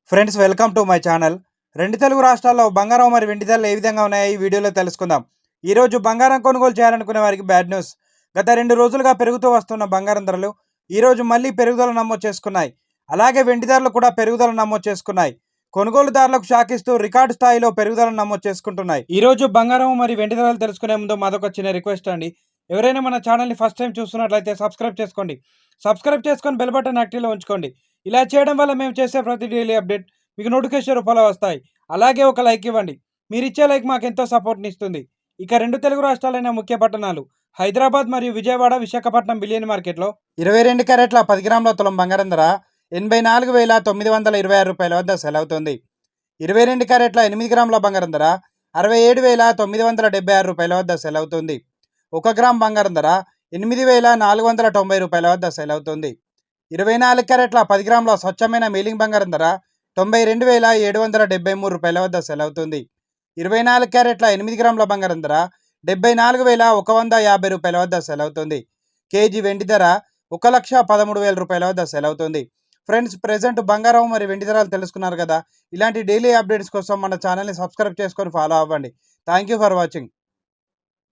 Friends welcome to my channel. రెండు తెలుగు రాష్ట్రాల్లో బంగారం మరి వెండి ధరలు ఏ విధంగా ఉన్నాయో ఈ వీడియోలో తెలుసుకుందాం. ఈరోజు బంగారం కొనుగోలు చేయాలనుకునే వారికి బ్యాడ్ న్యూస్. గత 2 రోజులుగా పెరుగుతూ వస్తున్న బంగారం ధరలు ఈరోజు మళ్ళీ పెరుగుదల నమోదు చేసుకున్నాయి. అలాగే వెండి ధరలు కూడా పెరుగుదల నమోదు చేసుకున్నాయి. కొనుగోలుదారులకు షాక్ ఇస్తూ రికార్డు స్థాయిలో పెరుగుదల నమోదు చేసుకుంటున్నాయి. ఈరోజు బంగారం మరి వెండి ధరలు తెలుసుకునే ముందు మాదొక చిన్న రిక్వెస్ట్ అండి. ఎవరైనా మన ఛానల్ని ఫస్ట్ టైం చూస్తున్నట్లయితే సబ్స్క్రైబ్ చేసుకోండి. సబ్స్క్రైబ్ చేసుకొని బెల్ బటన్ యాక్టివ్లో ఉంచుకోండి. ఇలా చేయడం వల్ల మేము చేసే ప్రతి డైలీ అప్డేట్ మీకు నోటిఫికేషన్ రూపంలో వస్తాయి. అలాగే ఒక లైక్ ఇవ్వండి. మీరిచ్చే లైక్ మాకు ఎంతో సపోర్ట్ని ఇస్తుంది. ఇక రెండు తెలుగు రాష్ట్రాలైన ముఖ్య పట్టణాలు హైదరాబాద్ మరియు విజయవాడ, విశాఖపట్నం బిలియన్ మార్కెట్లో 22 క్యారెట్ల 10 గ్రాముల తులం బంగారం ధర 84,926 రూపాయల వద్ద సెల్ అవుతుంది. 22 క్యారెట్ల 8 గ్రాముల బంగారం ధర 67,976 రూపాయల వద్ద సెల్ అవుతుంది. 1 గ్రామ్ బంగారం ధర 8,490 రూపాయల వద్ద సెల్ అవుతుంది. 24 క్యారెట్ల 10 గ్రాముల స్వచ్ఛమైన మీలింగ్ బంగారం ధర 92,773 రూపాయల వద్ద సెల్ అవుతుంది. 24 క్యారెట్ల 8 గ్రాముల బంగారం ధర 74,150 రూపాయల వద్ద సెల్ అవుతుంది. కేజీ వెండి ధర 1,13,000 రూపాయల వద్ద సెల్ అవుతుంది. ఫ్రెండ్స్, ప్రెజెంట్ బంగారం మరి వెండి ధరలు తెలుసుకున్నారు కదా. ఇలాంటి డైలీ అప్డేట్స్ కోసం మన ఛానల్ని సబ్స్క్రైబ్ చేసుకొని ఫాలో అవ్వండి. Thank you for watching.